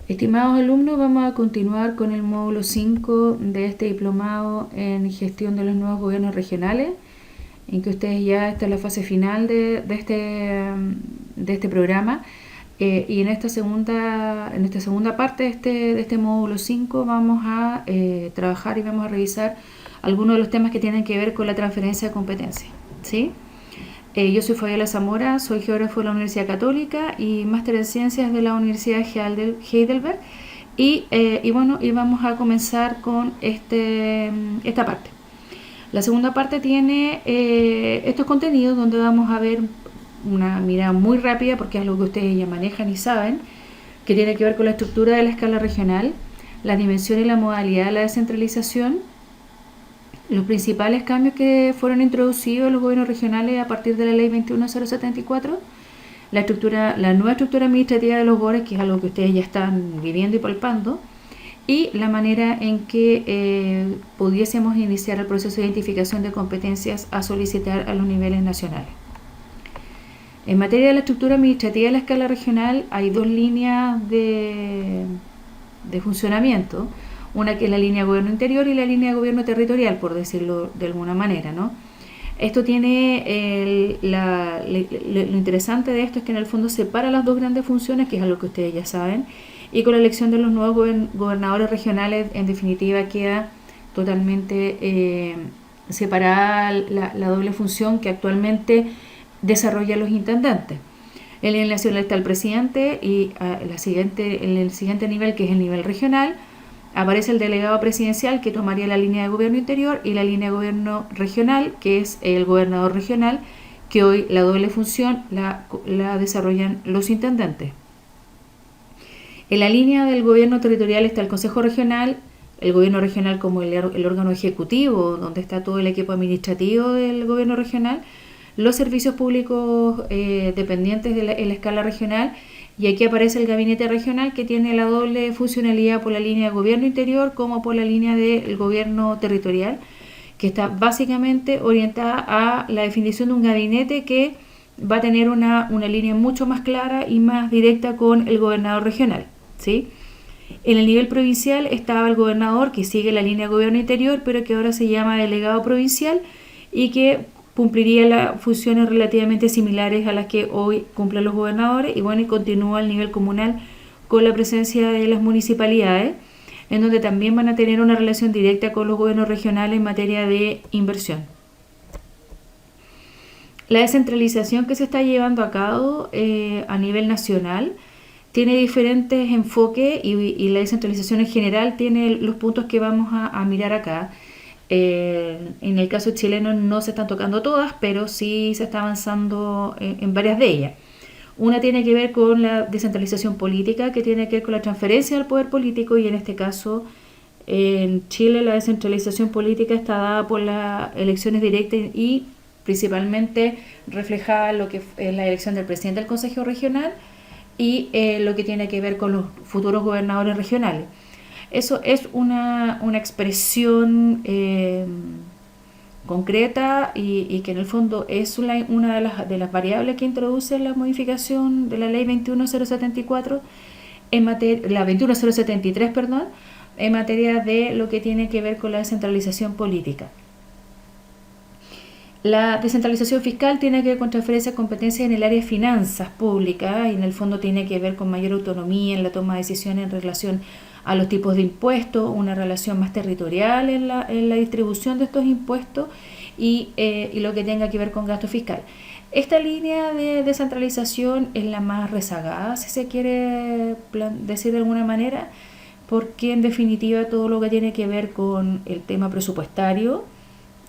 Estimados alumnos, vamos a continuar con el módulo 5 de este diplomado en gestión de los nuevos gobiernos regionales, en que ustedes ya están en la fase final de este programa. Y en esta segunda parte de este módulo 5 vamos a trabajar y vamos a revisar algunos de los temas que tienen que ver con la transferencia de competencias, ¿sí? Yo soy Fabiola Zamora, soy geógrafo de la Universidad Católica y máster en ciencias de la Universidad Heidelberg. Y vamos a comenzar con esta parte. La segunda parte tiene estos contenidos donde vamos a ver una mirada muy rápida, porque es algo que ustedes ya manejan y saben, que tiene que ver con la estructura de la escala regional, la dimensión y la modalidad de la descentralización, los principales cambios que fueron introducidos en los gobiernos regionales a partir de la ley 21074, la nueva estructura administrativa de los GORES, que es algo que ustedes ya están viviendo y palpando, y la manera en que pudiésemos iniciar el proceso de identificación de competencias a solicitar a los niveles nacionales. En materia de la estructura administrativa de la escala regional hay dos líneas de funcionamiento, una que es la línea de gobierno interior y la línea de gobierno territorial, por decirlo de alguna manera, ¿no? Esto tiene lo interesante de esto es que en el fondo separa las dos grandes funciones, que es algo que ustedes ya saben, y con la elección de los nuevos gobernadores regionales, en definitiva, queda totalmente separada la doble función que actualmente desarrollan los intendentes. En el nacional está el presidente y en el siguiente nivel, que es el nivel regional, aparece el delegado presidencial, que tomaría la línea de gobierno interior, y la línea de gobierno regional, que es el gobernador regional, que hoy la doble función la desarrollan los intendentes. En la línea del gobierno territorial está el Consejo Regional, el gobierno regional como el órgano ejecutivo, donde está todo el equipo administrativo del gobierno regional, los servicios públicos dependientes en la escala regional, y aquí aparece el gabinete regional, que tiene la doble funcionalidad por la línea de gobierno interior como por la línea del gobierno territorial, que está básicamente orientada a la definición de un gabinete que va a tener una línea mucho más clara y más directa con el gobernador regional, ¿sí? En el nivel provincial estaba el gobernador, que sigue la línea de gobierno interior, pero que ahora se llama delegado provincial, y que cumpliría las funciones relativamente similares a las que hoy cumplen los gobernadores, y continúa al nivel comunal con la presencia de las municipalidades, en donde también van a tener una relación directa con los gobiernos regionales en materia de inversión. La descentralización que se está llevando a cabo a nivel nacional tiene diferentes enfoques, y la descentralización en general tiene los puntos que vamos a mirar acá. En el caso chileno no se están tocando todas, pero sí se está avanzando en varias de ellas. Una tiene que ver con la descentralización política, que tiene que ver con la transferencia del poder político, y en este caso en Chile la descentralización política está dada por las elecciones directas y principalmente reflejada en lo que es la elección del presidente del Consejo Regional y lo que tiene que ver con los futuros gobernadores regionales. Eso es una expresión concreta y que en el fondo es una de las variables que introduce la modificación de la ley 21074 la 21073, perdón, en materia de lo que tiene que ver con la descentralización política. La descentralización fiscal tiene que ver con transferencia de competencias en el área de finanzas públicas, y en el fondo tiene que ver con mayor autonomía en la toma de decisiones en relación a los tipos de impuestos, una relación más territorial en la distribución de estos impuestos y lo que tenga que ver con gasto fiscal. Esta línea de descentralización es la más rezagada, si se quiere decir de alguna manera, porque en definitiva todo lo que tiene que ver con el tema presupuestario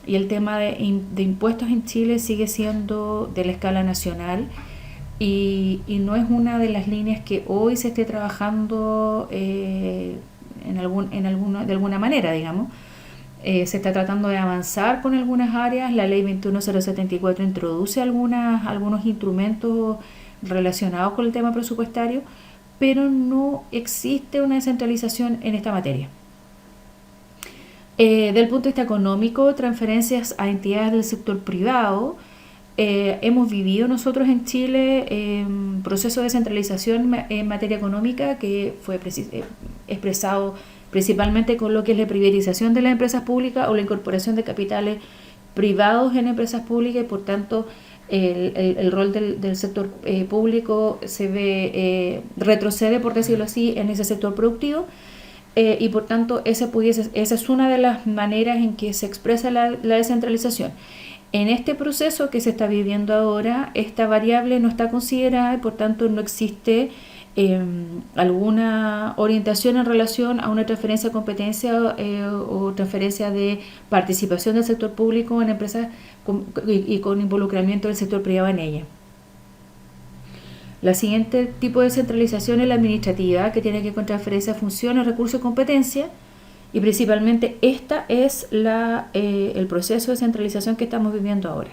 y el tema de impuestos en Chile sigue siendo de la escala nacional, y no es una de las líneas que hoy se esté trabajando de alguna manera, digamos. Se está tratando de avanzar con algunas áreas. La ley 21074 introduce algunos instrumentos relacionados con el tema presupuestario, pero no existe una descentralización en esta materia. Del punto de vista económico, transferencias a entidades del sector privado hemos vivido nosotros en Chile un proceso de descentralización en materia económica que fue expresado principalmente con lo que es la privatización de las empresas públicas o la incorporación de capitales privados en empresas públicas, y por tanto el rol del sector público se ve retrocede, por decirlo así, en ese sector productivo. Y por tanto esa es una de las maneras en que se expresa la descentralización. En este proceso que se está viviendo ahora, esta variable no está considerada y por tanto no existe alguna orientación en relación a una transferencia de competencia o transferencia de participación del sector público en empresas y con involucramiento del sector privado en ella. La siguiente tipo de descentralización es la administrativa, que tiene que ver con transferencia de funciones, recursos y competencia, y principalmente esta es el proceso de centralización que estamos viviendo ahora.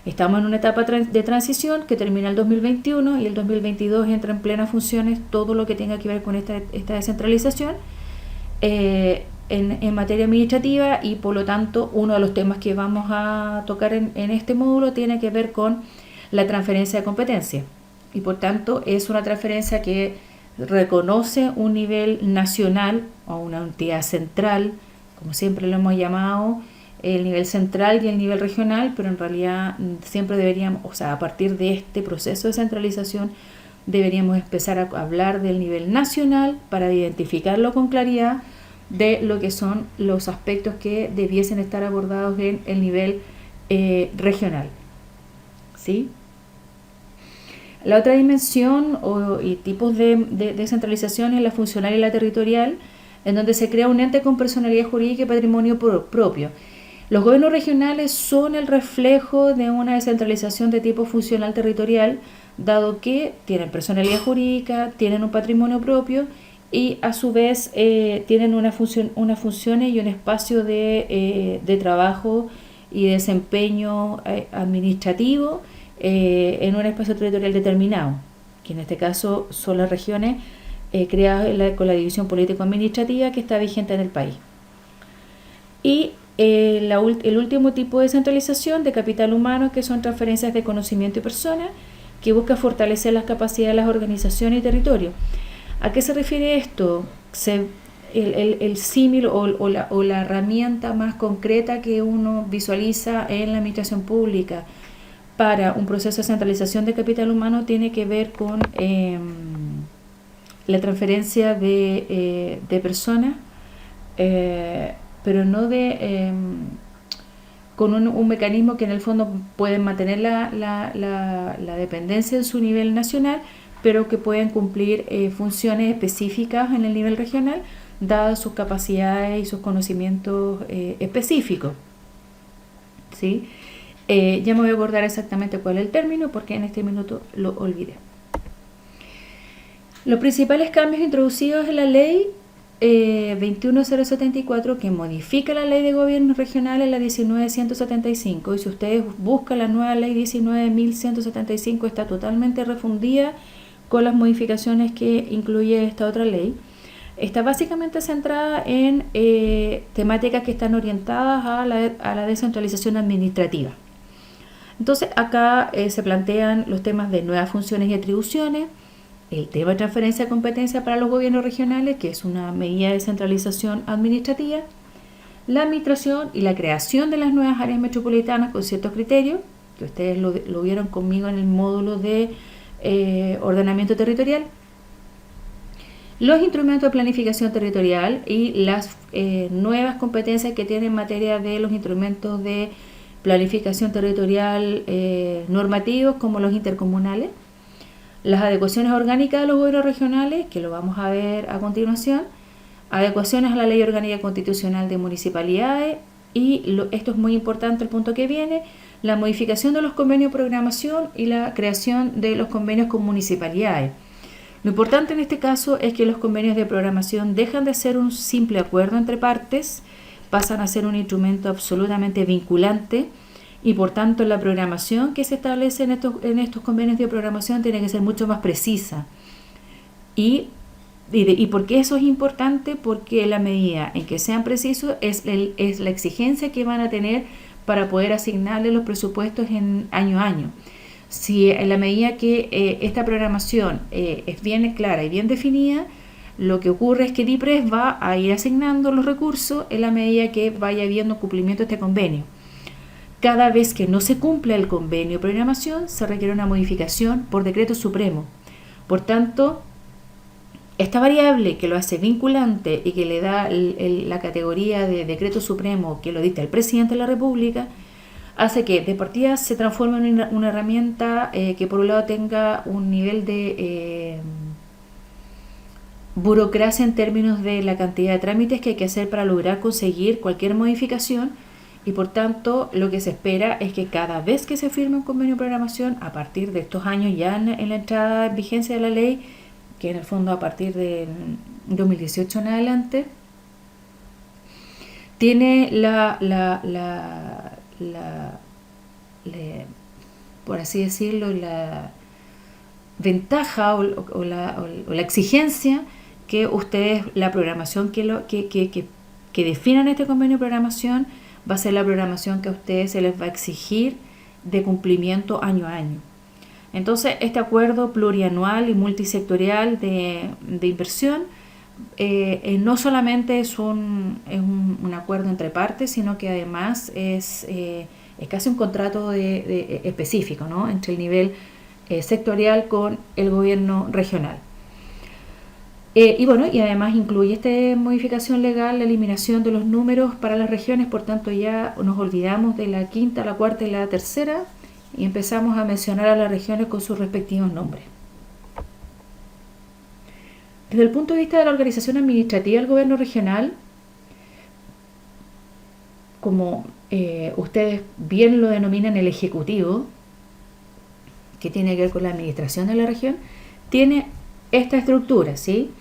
Estamos en una etapa de transición que termina el 2021 y el 2022 entra en plenas funciones todo lo que tenga que ver con esta descentralización en materia administrativa, y por lo tanto uno de los temas que vamos a tocar en este módulo tiene que ver con la transferencia de competencia. Y por tanto es una transferencia que reconoce un nivel nacional o una entidad central, como siempre lo hemos llamado, el nivel central y el nivel regional, pero en realidad siempre deberíamos, a partir de este proceso de centralización, deberíamos empezar a hablar del nivel nacional para identificarlo con claridad de lo que son los aspectos que debiesen estar abordados en el nivel regional. ¿Sí? La otra dimensión y tipos de descentralización es la funcional y la territorial, en donde se crea un ente con personalidad jurídica y patrimonio propio. Los gobiernos regionales son el reflejo de una descentralización de tipo funcional territorial, dado que tienen personalidad jurídica, tienen un patrimonio propio y a su vez tienen unas funciones y un espacio de trabajo y desempeño administrativo en un espacio territorial determinado, que en este caso son las regiones creadas con la división político-administrativa que está vigente en el país. Y el último tipo de descentralización de capital humano, que son transferencias de conocimiento y personas, que busca fortalecer las capacidades de las organizaciones y territorios. ¿A qué se refiere esto? El símil o la herramienta más concreta que uno visualiza en la administración pública para un proceso de centralización de capital humano tiene que ver con la transferencia de personas, pero no con un mecanismo que en el fondo pueden mantener la dependencia en su nivel nacional, pero que pueden cumplir funciones específicas en el nivel regional, dadas sus capacidades y sus conocimientos específicos. ¿Sí? Ya me voy a acordar exactamente cuál es el término, porque en este minuto lo olvidé. Los principales cambios introducidos en la ley 21074, que modifica la ley de gobiernos regionales, la 19175, y si ustedes buscan la nueva ley 19175, está totalmente refundida con las modificaciones que incluye esta otra ley. Está básicamente centrada en temáticas que están orientadas a la descentralización administrativa. Entonces acá se plantean los temas de nuevas funciones y atribuciones, el tema de transferencia de competencia para los gobiernos regionales, que es una medida de descentralización administrativa, la administración y la creación de las nuevas áreas metropolitanas con ciertos criterios, que ustedes lo vieron conmigo en el módulo de ordenamiento territorial, los instrumentos de planificación territorial y las nuevas competencias que tienen en materia de los instrumentos de planificación territorial normativos, como los intercomunales, las adecuaciones orgánicas de los gobiernos regionales, que lo vamos a ver a continuación, adecuaciones a la Ley Orgánica Constitucional de Municipalidades y esto es muy importante, el punto que viene, la modificación de los convenios de programación y la creación de los convenios con municipalidades. Lo importante en este caso es que los convenios de programación dejan de ser un simple acuerdo entre partes, pasan a ser un instrumento absolutamente vinculante, y por tanto la programación que se establece en estos convenios de programación tiene que ser mucho más precisa. ¿Y por qué eso es importante? Porque la medida en que sean precisos es la exigencia que van a tener para poder asignarle los presupuestos en año a año. Si en la medida que esta programación es bien clara y bien definida, lo que ocurre es que el IPRES va a ir asignando los recursos en la medida que vaya habiendo cumplimiento de este convenio. Cada vez que no se cumpla el convenio de programación, se requiere una modificación por decreto supremo. Por tanto, esta variable que lo hace vinculante y que le da la categoría de decreto supremo que lo dicta el presidente de la República, hace que de partida se transforme en una herramienta que por un lado tenga un nivel de burocracia en términos de la cantidad de trámites que hay que hacer para lograr conseguir cualquier modificación, y por tanto lo que se espera es que cada vez que se firme un convenio de programación, a partir de estos años ya en la entrada en vigencia de la ley, que en el fondo a partir del 2018 en adelante, tiene por así decirlo, la ventaja o la exigencia que ustedes, la programación que definan este convenio de programación, va a ser la programación que a ustedes se les va a exigir de cumplimiento año a año. Entonces, este acuerdo plurianual y multisectorial de inversión no solamente es un acuerdo entre partes, sino que además es casi un contrato específico, ¿no?, entre el nivel sectorial con el gobierno regional. Y además incluye esta modificación legal la eliminación de los números para las regiones. Por tanto, ya nos olvidamos de la quinta, la cuarta y la tercera y empezamos a mencionar a las regiones con sus respectivos nombres. Desde el punto de vista de la organización administrativa del gobierno regional, como ustedes bien lo denominan el ejecutivo, que tiene que ver con la administración de la región, tiene esta estructura, ¿sí?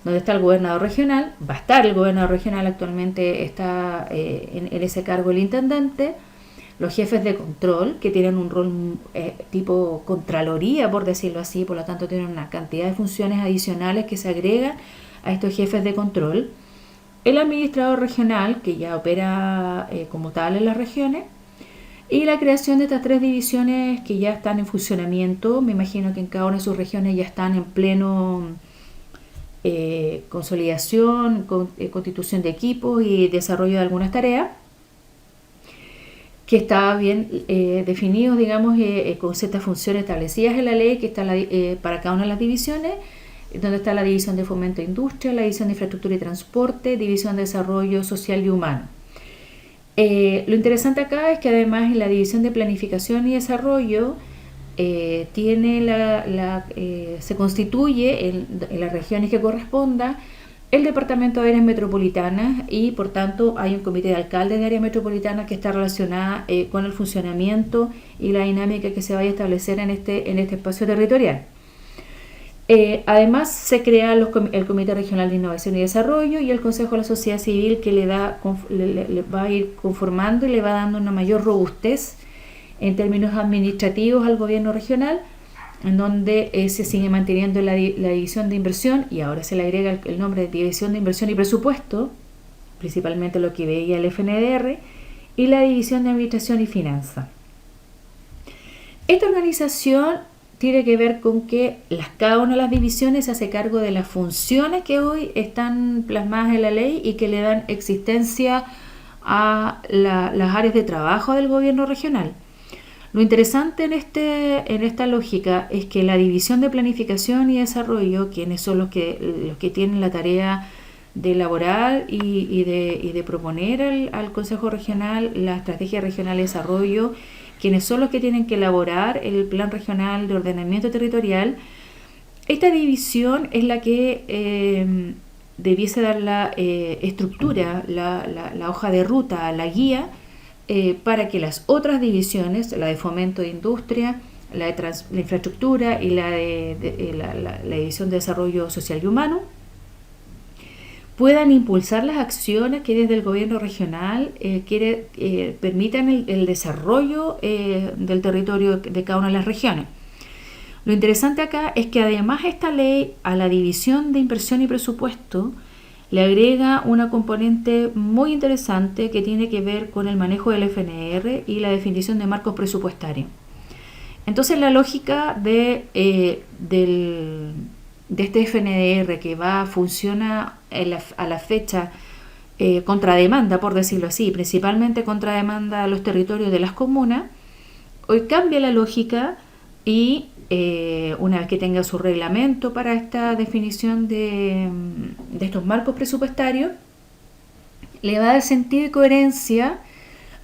Donde está el gobernador regional, va a estar el gobernador regional, actualmente está en ese cargo el intendente, los jefes de control, que tienen un rol tipo contraloría, por decirlo así, por lo tanto tienen una cantidad de funciones adicionales que se agregan a estos jefes de control, el administrador regional, que ya opera como tal en las regiones, y la creación de estas 3 divisiones que ya están en funcionamiento. Me imagino que en cada una de sus regiones ya están en pleno consolidación, constitución de equipos y desarrollo de algunas tareas, que está bien definido, digamos, con ciertas funciones establecidas en la ley, que está para cada una de las divisiones, donde está la división de fomento e industria, la división de infraestructura y transporte, división de desarrollo social y humano. Lo interesante acá es que además en la división de planificación y desarrollo se constituye en las regiones que corresponda el Departamento de Áreas Metropolitanas, y por tanto hay un comité de alcaldes de áreas metropolitanas que está relacionada con el funcionamiento y la dinámica que se vaya a establecer en este espacio territorial. Además se crea el Comité Regional de Innovación y Desarrollo y el Consejo de la Sociedad Civil, que le va a ir conformando y le va dando una mayor robustez en términos administrativos al gobierno regional, en donde se sigue manteniendo la división de inversión, y ahora se le agrega el nombre de División de Inversión y Presupuesto, principalmente lo que veía el FNDR, y la División de Administración y Finanzas. Esta organización tiene que ver con que cada una de las divisiones se hace cargo de las funciones que hoy están plasmadas en la ley y que le dan existencia a las áreas de trabajo del gobierno regional. Lo interesante en esta lógica es que la división de planificación y desarrollo, quienes son los que tienen la tarea de elaborar y de proponer al Consejo Regional la estrategia regional de desarrollo, quienes son los que tienen que elaborar el plan regional de ordenamiento territorial, esta división es la que debiese dar la estructura, la hoja de ruta, la guía, para que las otras divisiones, la de fomento de industria, la de la infraestructura y la división de desarrollo social y humano, puedan impulsar las acciones que desde el gobierno regional permitan el desarrollo del territorio de cada una de las regiones. Lo interesante acá es que además esta ley, a la división de inversión y presupuesto, le agrega una componente muy interesante que tiene que ver con el manejo del FNR y la definición de marcos presupuestarios. Entonces la lógica de este FNDR que funciona a la fecha contra demanda, por decirlo así, principalmente contra demanda a los territorios de las comunas, hoy cambia la lógica y una vez que tenga su reglamento para esta definición de estos marcos presupuestarios, le va a dar sentido y coherencia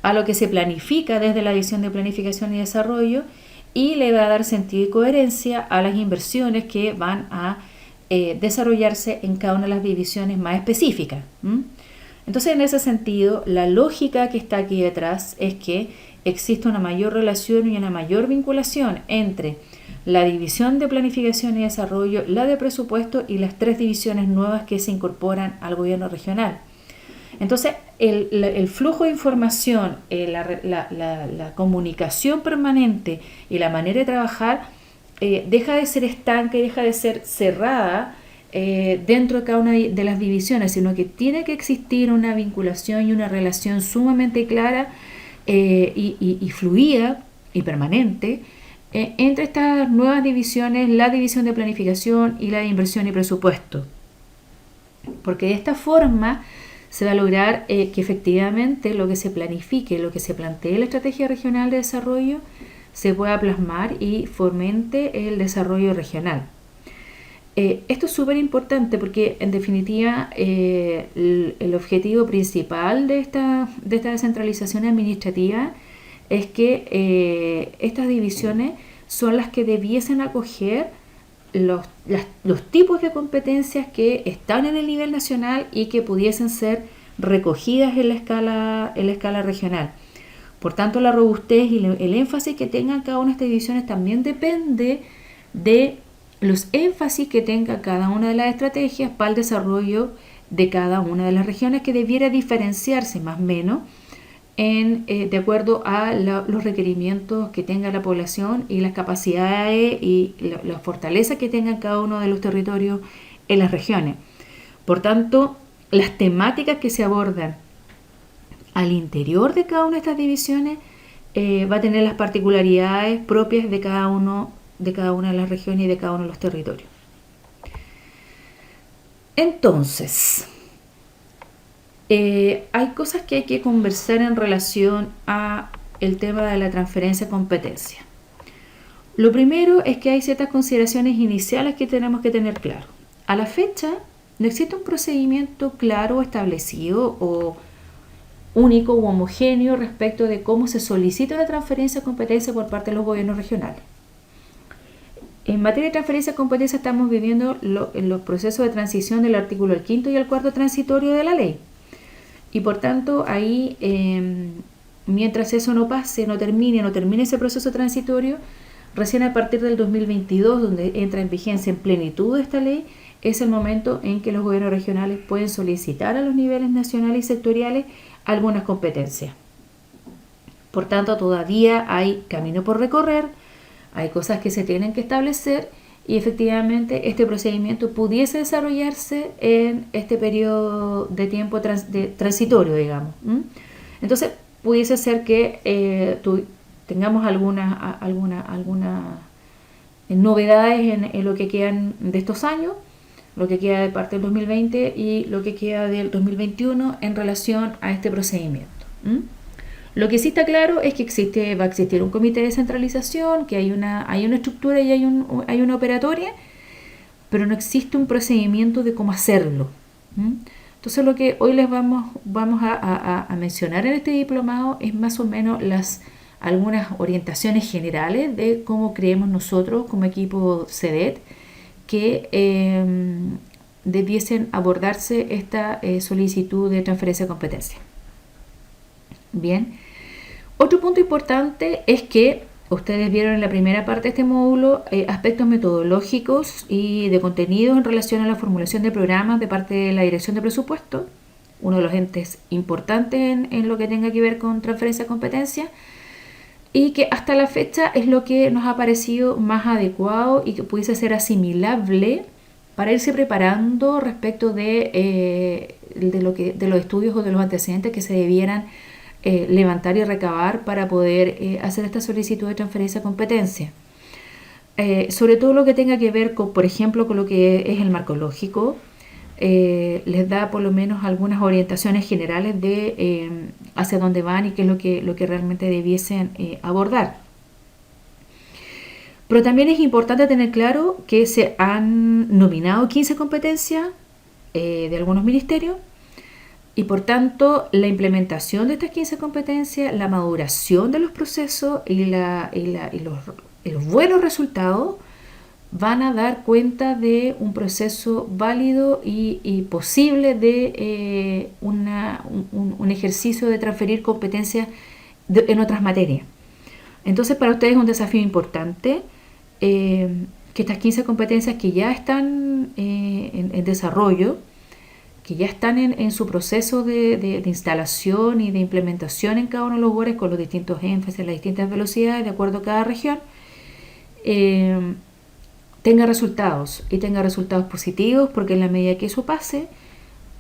a lo que se planifica desde la División de Planificación y Desarrollo y le va a dar sentido y coherencia a las inversiones que van a desarrollarse en cada una de las divisiones más específicas. Entonces, en ese sentido, la lógica que está aquí detrás es que existe una mayor relación y una mayor vinculación entre la División de Planificación y Desarrollo, la de Presupuesto y las 3 divisiones nuevas que se incorporan al gobierno regional. Entonces, el flujo de información, la comunicación permanente y la manera de trabajar deja de ser estanca y deja de ser cerrada dentro de cada una de las divisiones, sino que tiene que existir una vinculación y una relación sumamente clara y fluida y permanente entre estas nuevas divisiones, la división de planificación y la de inversión y presupuesto. Porque de esta forma se va a lograr que efectivamente lo que se planifique, lo que se plantee en la estrategia regional de desarrollo se pueda plasmar y fomente el desarrollo regional. Esto es súper importante porque en definitiva el objetivo principal de esta descentralización administrativa es que estas divisiones son las que debiesen acoger los tipos de competencias que están en el nivel nacional y que pudiesen ser recogidas en la escala regional. Por tanto, la robustez y el énfasis que tengan cada una de estas divisiones también depende de los énfasis que tenga cada una de las estrategias para el desarrollo de cada una de las regiones, que debiera diferenciarse más o menos de acuerdo a los requerimientos que tenga la población y las capacidades y la fortaleza que tengan cada uno de los territorios en las regiones. Por tanto, las temáticas que se abordan al interior de cada una de estas divisiones va a tener las particularidades propias de cada una de las regiones y de cada uno de los territorios. Entonces, hay cosas que hay que conversar en relación a el tema de la transferencia de competencia. Lo primero es que hay ciertas consideraciones iniciales que tenemos que tener claro. A la fecha, no existe un procedimiento claro, establecido o único u homogéneo respecto de cómo se solicita la transferencia de competencia por parte de los gobiernos regionales. En materia de transferencia de competencia estamos viviendo los procesos de transición del artículo 5 y el 4 transitorio de la ley. Y por tanto, ahí, mientras eso no pase, no termine ese proceso transitorio, recién a partir del 2022, donde entra en vigencia en plenitud esta ley, es el momento en que los gobiernos regionales pueden solicitar a los niveles nacionales y sectoriales algunas competencias. Por tanto, todavía hay camino por recorrer, hay cosas que se tienen que establecer y efectivamente este procedimiento pudiese desarrollarse en este periodo de tiempo transitorio, digamos. Entonces, pudiese ser que tengamos algunas novedades en lo que quedan de estos años, lo que queda de parte del 2020 y lo que queda del 2021 en relación a este procedimiento. Lo que sí está claro es que va a existir un comité de descentralización, que hay una estructura y hay una operatoria, pero no existe un procedimiento de cómo hacerlo. Entonces lo que hoy les vamos a mencionar en este diplomado es más o menos algunas orientaciones generales de cómo creemos nosotros como equipo CEDET que debiesen abordarse esta solicitud de transferencia de competencia. Bien, otro punto importante es que ustedes vieron en la primera parte de este módulo aspectos metodológicos y de contenido en relación a la formulación de programas de parte de la Dirección de Presupuesto, uno de los entes importantes en lo que tenga que ver con transferencia de competencia, y que hasta la fecha es lo que nos ha parecido más adecuado y que pudiese ser asimilable para irse preparando respecto de los estudios o de los antecedentes que se debieran levantar y recabar para poder hacer esta solicitud de transferencia de competencia. Sobre todo lo que tenga que ver con, por ejemplo, con lo que es el marco lógico, les da por lo menos algunas orientaciones generales de hacia dónde van y qué es lo que realmente debiesen abordar. Pero también es importante tener claro que se han nominado 15 competencias de algunos ministerios y por tanto la implementación de estas 15 competencias, la maduración de los procesos y los buenos resultados van a dar cuenta de un proceso válido y posible de un ejercicio de transferir competencias en otras materias. Entonces para ustedes es un desafío importante que estas 15 competencias que ya están en desarrollo, que ya están en su proceso de instalación y de implementación en cada uno de los lugares con los distintos énfasis, las distintas velocidades de acuerdo a cada región, tenga resultados y tenga resultados positivos, porque en la medida que eso pase,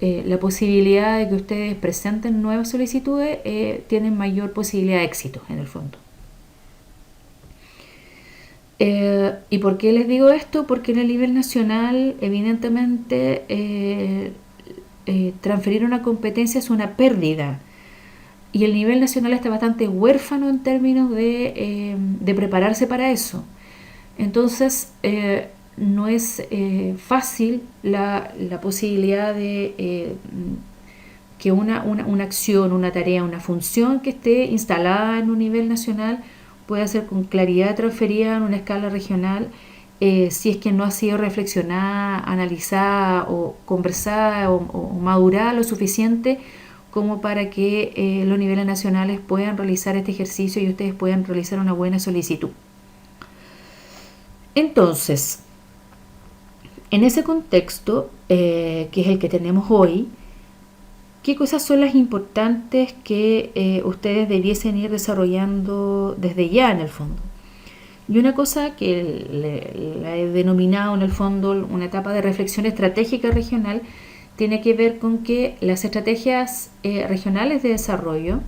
la posibilidad de que ustedes presenten nuevas solicitudes tienen mayor posibilidad de éxito en el fondo. ¿Y por qué les digo esto? Porque en el nivel nacional, evidentemente, transferir una competencia es una pérdida. Y el nivel nacional está bastante huérfano en términos de prepararse para eso. Entonces, no es fácil la posibilidad de que una acción, una tarea, una función que esté instalada en un nivel nacional pueda ser con claridad transferida en una escala regional si es que no ha sido reflexionada, analizada o conversada o madurada lo suficiente como para que los niveles nacionales puedan realizar este ejercicio y ustedes puedan realizar una buena solicitud. Entonces, en ese contexto, que es el que tenemos hoy, ¿qué cosas son las importantes que ustedes debiesen ir desarrollando desde ya en el fondo? Y una cosa que la he denominado en el fondo una etapa de reflexión estratégica regional tiene que ver con que las estrategias regionales de desarrollo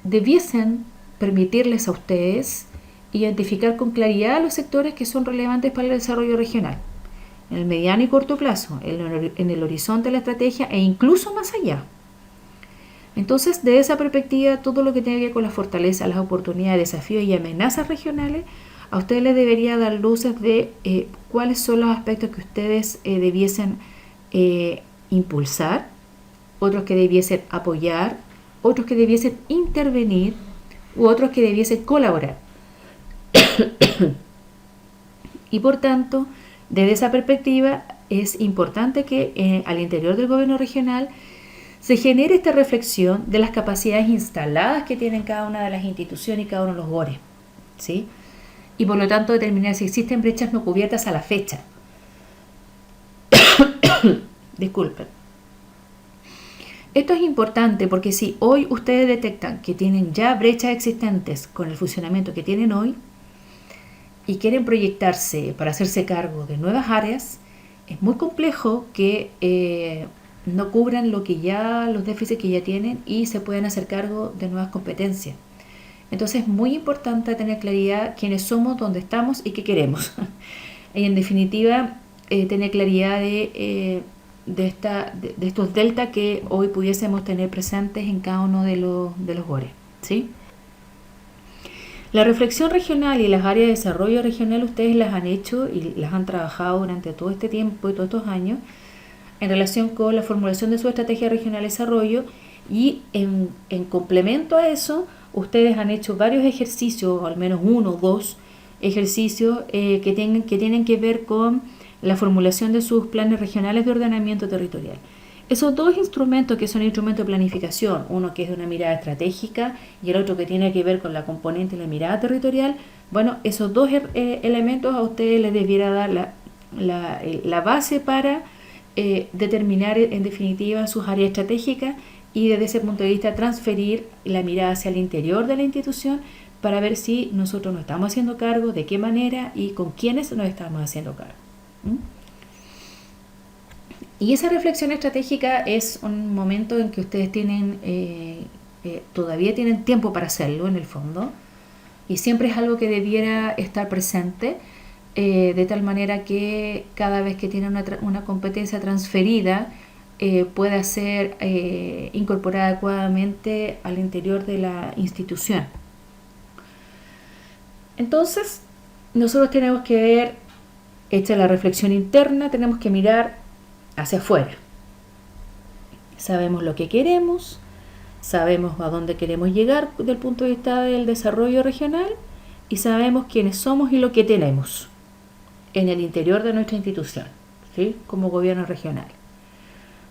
debiesen permitirles a ustedes identificar con claridad los sectores que son relevantes para el desarrollo regional, en el mediano y corto plazo, en el horizonte de la estrategia e incluso más allá. Entonces, de esa perspectiva, todo lo que tenga que ver con las fortalezas, las oportunidades, desafíos y amenazas regionales, a ustedes les debería dar luces de cuáles son los aspectos que ustedes debiesen impulsar, otros que debiesen apoyar, otros que debiesen intervenir u otros que debiesen colaborar. Y por tanto, desde esa perspectiva es importante que al interior del gobierno regional se genere esta reflexión de las capacidades instaladas que tienen cada una de las instituciones y cada uno de los GORES, ¿sí? Y por lo tanto determinar si existen brechas no cubiertas a la fecha. Disculpen. Esto es importante porque si hoy ustedes detectan que tienen ya brechas existentes con el funcionamiento que tienen hoy y quieren proyectarse para hacerse cargo de nuevas áreas, es muy complejo que no cubran los déficits que ya tienen y se puedan hacer cargo de nuevas competencias. Entonces es muy importante tener claridad quiénes somos, dónde estamos y qué queremos. Y en definitiva, tener claridad de estos delta que hoy pudiésemos tener presentes en cada uno de los GORES, ¿sí? La reflexión regional y las áreas de desarrollo regional ustedes las han hecho y las han trabajado durante todo este tiempo y todos estos años en relación con la formulación de su estrategia regional de desarrollo y en complemento a eso ustedes han hecho varios ejercicios, o al menos uno o dos ejercicios que tienen que ver con la formulación de sus planes regionales de ordenamiento territorial. Esos dos instrumentos que son instrumentos de planificación, uno que es de una mirada estratégica y el otro que tiene que ver con la componente de la mirada territorial, bueno, esos dos elementos a ustedes les debiera dar la base para determinar en definitiva sus áreas estratégicas y desde ese punto de vista transferir la mirada hacia el interior de la institución para ver si nosotros nos estamos haciendo cargo, de qué manera y con quiénes nos estamos haciendo cargo. ¿Mm? Y esa reflexión estratégica es un momento en que ustedes todavía tienen tiempo para hacerlo en el fondo, y siempre es algo que debiera estar presente, de tal manera que cada vez que tienen una competencia transferida pueda ser incorporada adecuadamente al interior de la institución. Entonces, nosotros tenemos que ver, hecha la reflexión interna, tenemos que mirar hacia afuera. Sabemos lo que queremos, sabemos a dónde queremos llegar desde el punto de vista del desarrollo regional, y sabemos quiénes somos y lo que tenemos en el interior de nuestra institución, ¿sí? Como gobierno regional.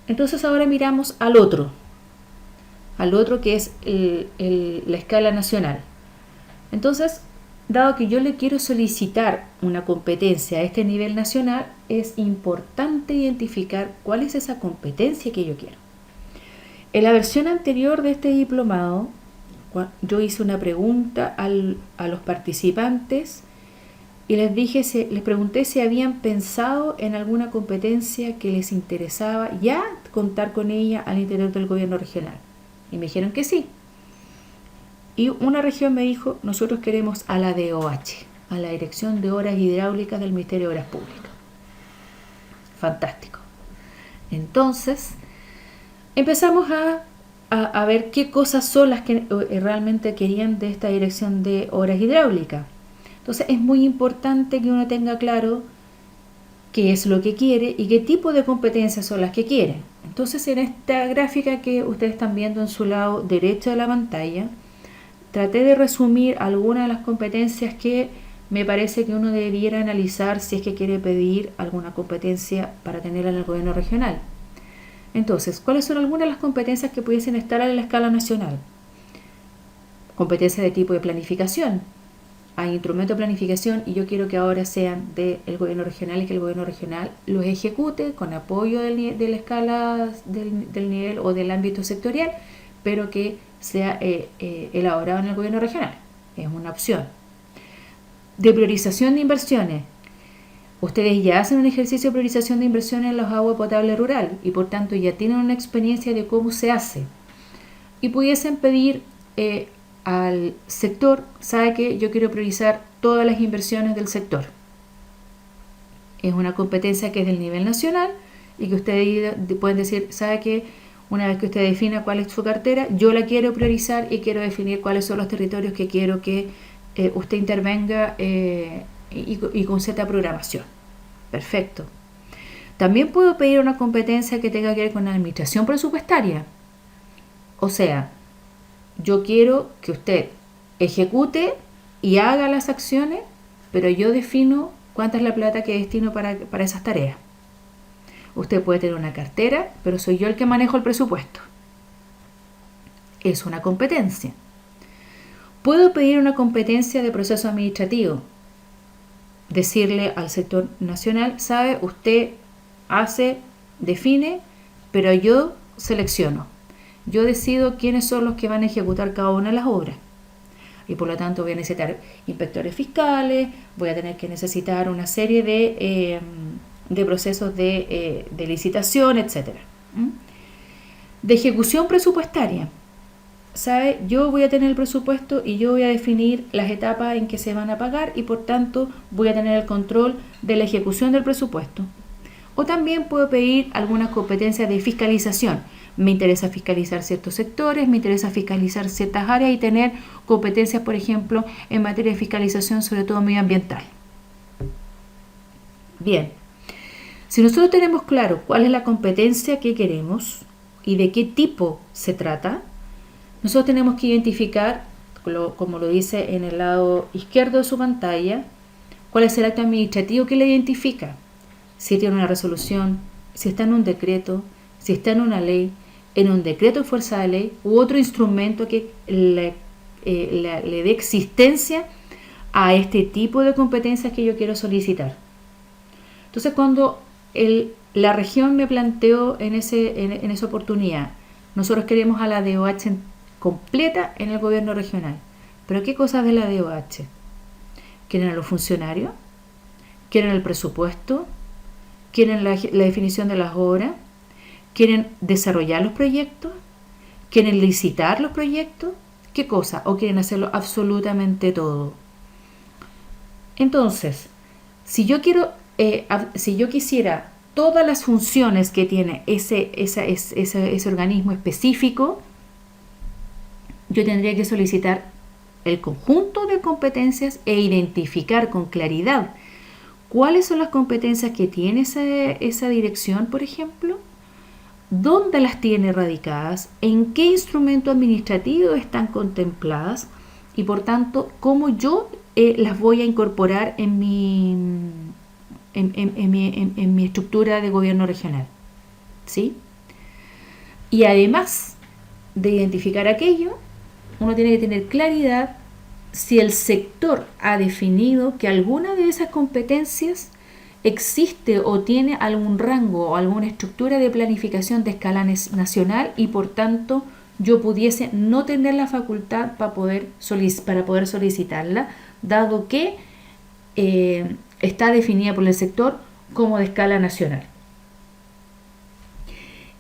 Entonces ahora miramos al otro que es la escala nacional. Entonces, dado que yo le quiero solicitar una competencia a este nivel nacional, es importante identificar cuál es esa competencia que yo quiero. En la versión anterior de este diplomado, yo hice una pregunta a los participantes y les pregunté si habían pensado en alguna competencia que les interesaba ya contar con ella al interior del gobierno regional. Y me dijeron que sí. Y una región me dijo, nosotros queremos a la DOH, a la Dirección de Obras Hidráulicas del Ministerio de Obras Públicas. Fantástico. Entonces, empezamos a ver qué cosas son las que realmente querían de esta Dirección de Obras Hidráulicas. Entonces, es muy importante que uno tenga claro qué es lo que quiere y qué tipo de competencias son las que quiere. Entonces, en esta gráfica que ustedes están viendo en su lado derecho de la pantalla, traté de resumir algunas de las competencias que me parece que uno debiera analizar si es que quiere pedir alguna competencia para tenerla en el gobierno regional. Entonces, ¿cuáles son algunas de las competencias que pudiesen estar a la escala nacional? Competencias de tipo de planificación. Hay instrumentos de planificación y yo quiero que ahora sean del gobierno regional y que el gobierno regional los ejecute con apoyo de la escala del nivel o del ámbito sectorial, pero que sea elaborado en el gobierno regional. Es una opción. De priorización de inversiones. Ustedes ya hacen un ejercicio de priorización de inversiones en los aguas potables rural y por tanto ya tienen una experiencia de cómo se hace. Y pudiesen pedir al sector, sabe que yo quiero priorizar todas las inversiones del sector. Es una competencia que es del nivel nacional y que ustedes pueden decir, sabe que una vez que usted defina cuál es su cartera, yo la quiero priorizar y quiero definir cuáles son los territorios que quiero que usted intervenga y con cierta programación. Perfecto. También puedo pedir una competencia que tenga que ver con la administración presupuestaria. O sea, yo quiero que usted ejecute y haga las acciones, pero yo defino cuánta es la plata que destino para esas tareas. Usted puede tener una cartera, pero soy yo el que manejo el presupuesto. Es una competencia. Puedo pedir una competencia de proceso administrativo. Decirle al sector nacional, sabe, usted hace, define, pero yo selecciono. Yo decido quiénes son los que van a ejecutar cada una de las obras. Y por lo tanto voy a necesitar inspectores fiscales, voy a tener que necesitar una serie de procesos de licitación, etc. De ejecución presupuestaria. ¿Sabe? Yo voy a tener el presupuesto y yo voy a definir las etapas en que se van a pagar y por tanto voy a tener el control de la ejecución del presupuesto. O también puedo pedir algunas competencias de fiscalización. Me interesa fiscalizar ciertos sectores, me interesa fiscalizar ciertas áreas y tener competencias, por ejemplo, en materia de fiscalización, sobre todo medioambiental. Bien, si nosotros tenemos claro cuál es la competencia que queremos y de qué tipo se trata, nosotros tenemos que identificar, como lo dice en el lado izquierdo de su pantalla, cuál es el acto administrativo que le identifica. Si tiene una resolución, si está en un decreto, si está en una ley, en un decreto de fuerza de ley u otro instrumento que le dé existencia a este tipo de competencias que yo quiero solicitar. Entonces, cuando la región me planteó en esa oportunidad, nosotros queremos a la DOH completa en el gobierno regional. ¿Pero qué cosas de la DOH? ¿Quieren a los funcionarios? ¿Quieren el presupuesto? quieren la definición de las obras, quieren desarrollar los proyectos, quieren licitar los proyectos, ¿qué cosa? O quieren hacerlo absolutamente todo. Entonces, si yo quisiera todas las funciones que tiene ese organismo específico, yo tendría que solicitar el conjunto de competencias e identificar con claridad cuáles son las competencias que tiene esa dirección, por ejemplo, dónde las tiene radicadas, en qué instrumento administrativo están contempladas y, por tanto, cómo yo las voy a incorporar en mi estructura de gobierno regional, ¿sí? Y además de identificar aquello, uno tiene que tener claridad si el sector ha definido que alguna de esas competencias existe o tiene algún rango o alguna estructura de planificación de escala nacional y, por tanto, yo pudiese no tener la facultad para poder solicitarla, dado que está definida por el sector como de escala nacional.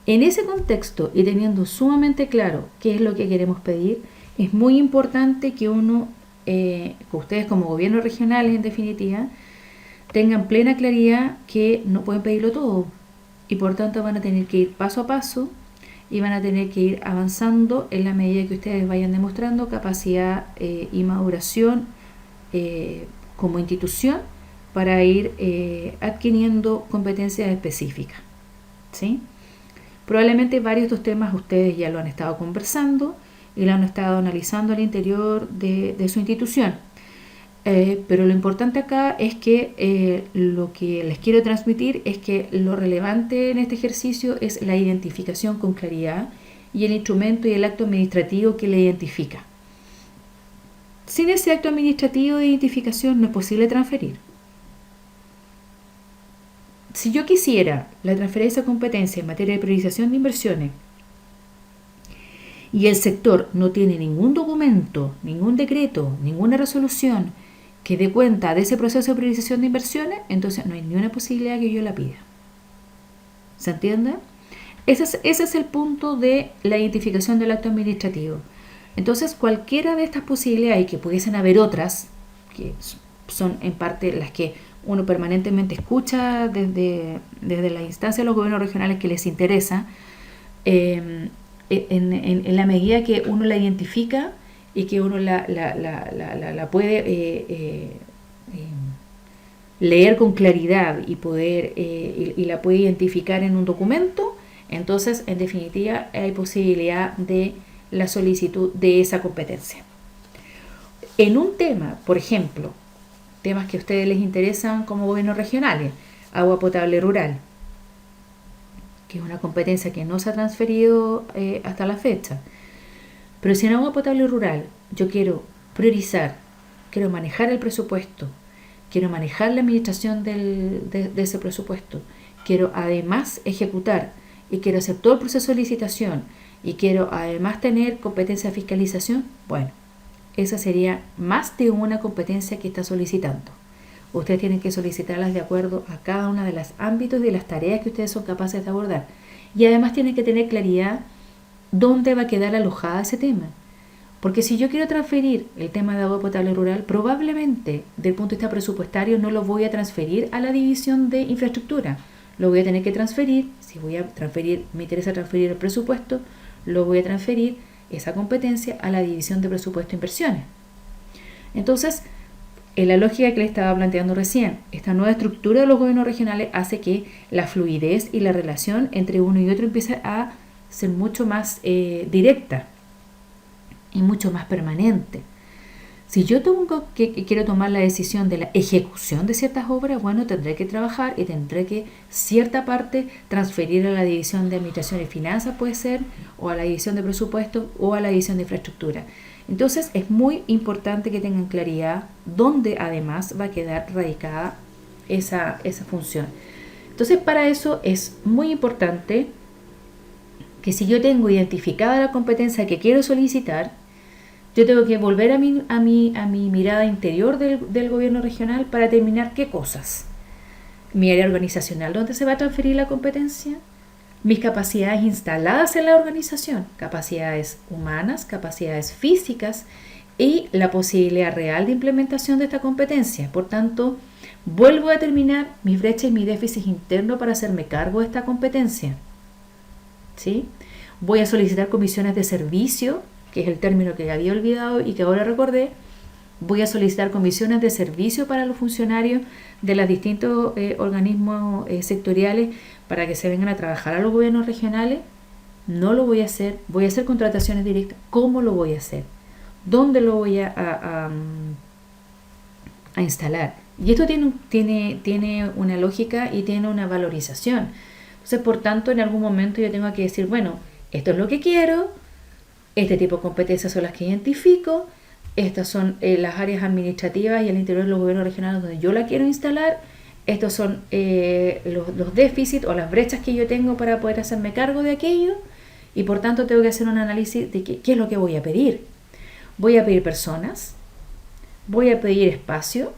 En ese contexto, y teniendo sumamente claro qué es lo que queremos pedir, es muy importante que que ustedes como gobiernos regionales, en definitiva, tengan plena claridad que no pueden pedirlo todo y, por tanto, van a tener que ir paso a paso y van a tener que ir avanzando en la medida que ustedes vayan demostrando capacidad y maduración como institución para ir adquiriendo competencias específicas, ¿sí? Probablemente varios de estos temas ustedes ya lo han estado conversando y lo han estado analizando al interior de su institución. Pero lo importante acá es que lo que les quiero transmitir es que lo relevante en este ejercicio es la identificación con claridad y el instrumento y el acto administrativo que le identifica. Sin ese acto administrativo de identificación no es posible transferir. Si yo quisiera la transferencia de competencia en materia de priorización de inversiones y el sector no tiene ningún documento, ningún decreto, ninguna resolución que dé cuenta de ese proceso de priorización de inversiones, entonces no hay ni una posibilidad que yo la pida. ¿Se entiende? Ese es el punto de la identificación del acto administrativo. Entonces, cualquiera de estas posibilidades, y que pudiesen haber otras, que son en parte las que uno permanentemente escucha desde la instancia de los gobiernos regionales que les interesa, en la medida que uno la identifica y que uno la puede leer con claridad y poder y la puede identificar en un documento, entonces en definitiva hay posibilidad de la solicitud de esa competencia. En un tema, por ejemplo, temas que a ustedes les interesan como gobiernos regionales, agua potable rural, que es una competencia que no se ha transferido hasta la fecha. Pero si en agua potable rural yo quiero priorizar, quiero manejar el presupuesto, quiero manejar la administración de ese presupuesto, quiero además ejecutar y quiero hacer todo el proceso de licitación y quiero además tener competencia de fiscalización, bueno, esa sería más de una competencia que está solicitando. Ustedes tienen que solicitarlas de acuerdo a cada uno de los ámbitos y de las tareas que ustedes son capaces de abordar. Y además tienen que tener claridad dónde va a quedar alojada ese tema. Porque si yo quiero transferir el tema de agua potable rural, probablemente desde el punto de vista presupuestario no lo voy a transferir a la división de infraestructura. Lo voy a tener que transferir, si voy a transferir, me interesa transferir el presupuesto, lo voy a transferir esa competencia a la división de presupuesto e inversiones. Entonces, en la lógica que le estaba planteando recién, esta nueva estructura de los gobiernos regionales hace que la fluidez y la relación entre uno y otro empiece a ser mucho más directa y mucho más permanente. Si yo quiero tomar la decisión de la ejecución de ciertas obras, bueno, tendré que trabajar y tendré que cierta parte transferir a la división de administración y finanzas, puede ser, o a la división de presupuesto o a la división de infraestructura. Entonces es muy importante que tengan claridad dónde además va a quedar radicada esa función. Entonces para eso es muy importante que si yo tengo identificada la competencia que quiero solicitar, yo tengo que volver a mi mirada interior del gobierno regional para determinar qué cosas. mi área organizacional donde se va a transferir la competencia, mis capacidades instaladas en la organización, capacidades humanas, capacidades físicas y la posibilidad real de implementación de esta competencia. Por tanto, vuelvo a determinar mis brechas y mi déficit interno para hacerme cargo de esta competencia. ¿Sí? Voy a solicitar comisiones de servicio, que es el término que había olvidado y que ahora recordé. Voy a solicitar comisiones de servicio para los funcionarios de los distintos organismos sectoriales para que se vengan a trabajar a los gobiernos regionales. No lo voy a hacer. Voy a hacer contrataciones directas. ¿Cómo lo voy a hacer? ¿Dónde lo voy a instalar? Y esto tiene una lógica y tiene una valorización. Entonces, por tanto, en algún momento yo tengo que decir, bueno, esto es lo que quiero, este tipo de competencias son las que identifico, estas son las áreas administrativas y al interior de los gobiernos regionales donde yo la quiero instalar, estos son los déficits o las brechas que yo tengo para poder hacerme cargo de aquello y por tanto tengo que hacer un análisis de qué es lo que voy a pedir. Voy a pedir personas, voy a pedir espacio,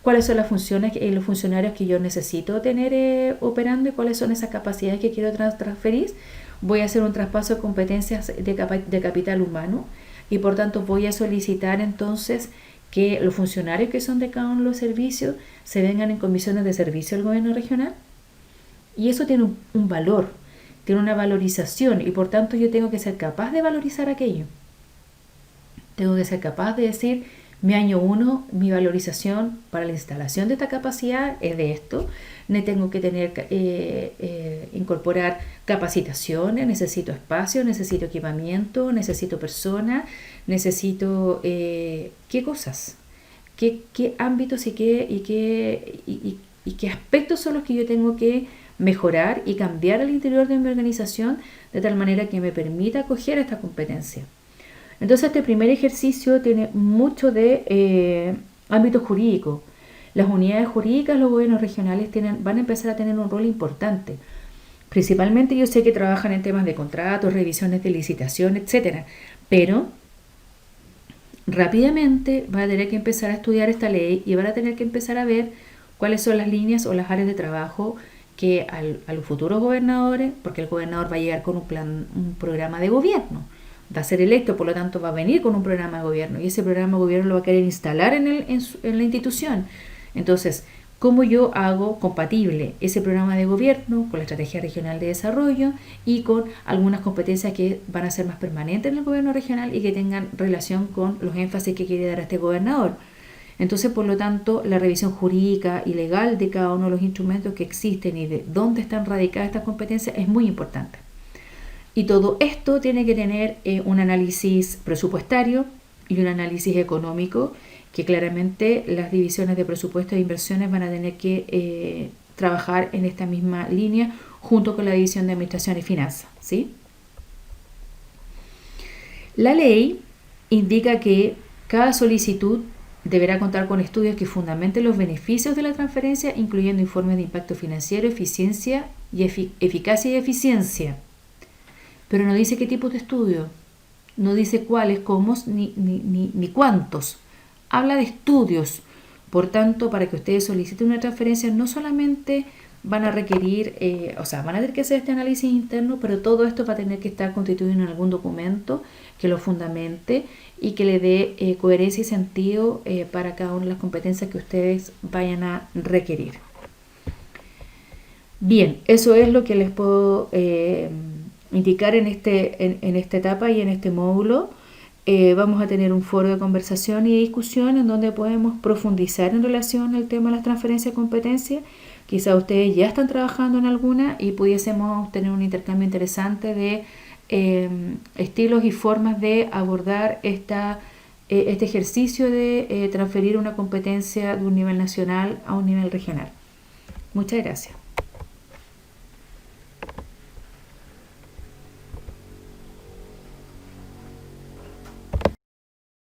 cuáles son las funciones y los funcionarios que yo necesito tener operando y cuáles son esas capacidades que quiero transferir. Voy a hacer un traspaso de competencias de capital humano y por tanto voy a solicitar entonces que los funcionarios que son de cada uno de los servicios se vengan en comisiones de servicio al gobierno regional. Y eso tiene un valor, tiene una valorización y por tanto yo tengo que ser capaz de valorizar aquello. Tengo que ser capaz de decir, mi año 1, mi valorización para la instalación de esta capacidad es de esto. Tengo que incorporar capacitaciones, necesito espacio, necesito equipamiento, necesito personas, necesito qué cosas, qué ámbitos y qué aspectos son los que yo tengo que mejorar y cambiar al interior de mi organización de tal manera que me permita acoger esta competencia. Entonces este primer ejercicio tiene mucho de ámbito jurídico. Las unidades jurídicas, los gobiernos regionales van a empezar a tener un rol importante. Principalmente yo sé que trabajan en temas de contratos, revisiones de licitación, etc. Pero rápidamente van a tener que empezar a estudiar esta ley y van a tener que empezar a ver cuáles son las líneas o las áreas de trabajo que a los futuros gobernadores, porque el gobernador va a llegar con un programa de gobierno. Va a ser electo, por lo tanto va a venir con un programa de gobierno y ese programa de gobierno lo va a querer instalar en la institución. Entonces, ¿cómo yo hago compatible ese programa de gobierno con la estrategia regional de desarrollo y con algunas competencias que van a ser más permanentes en el gobierno regional y que tengan relación con los énfasis que quiere dar a este gobernador? Entonces, por lo tanto, la revisión jurídica y legal de cada uno de los instrumentos que existen y de dónde están radicadas estas competencias es muy importante. Y todo esto tiene que tener un análisis presupuestario y un análisis económico que claramente las divisiones de presupuesto e inversiones van a tener que trabajar en esta misma línea junto con la división de administración y finanzas, ¿sí? La ley indica que cada solicitud deberá contar con estudios que fundamenten los beneficios de la transferencia, incluyendo informes de impacto financiero, eficiencia y eficacia y eficiencia. Pero no dice qué tipo de estudio, no dice cuáles, cómo, ni cuántos. Habla de estudios. Por tanto, para que ustedes soliciten una transferencia, no solamente van a requerir, van a tener que hacer este análisis interno, pero todo esto va a tener que estar constituido en algún documento que lo fundamente y que le dé coherencia y sentido para cada una de las competencias que ustedes vayan a requerir. Bien, eso es lo que les puedo indicar en esta etapa y en este módulo. Vamos a tener un foro de conversación y de discusión en donde podemos profundizar en relación al tema de las transferencias de competencias. Quizá ustedes ya están trabajando en alguna y pudiésemos tener un intercambio interesante de estilos y formas de abordar este ejercicio de transferir una competencia de un nivel nacional a un nivel regional. Muchas gracias.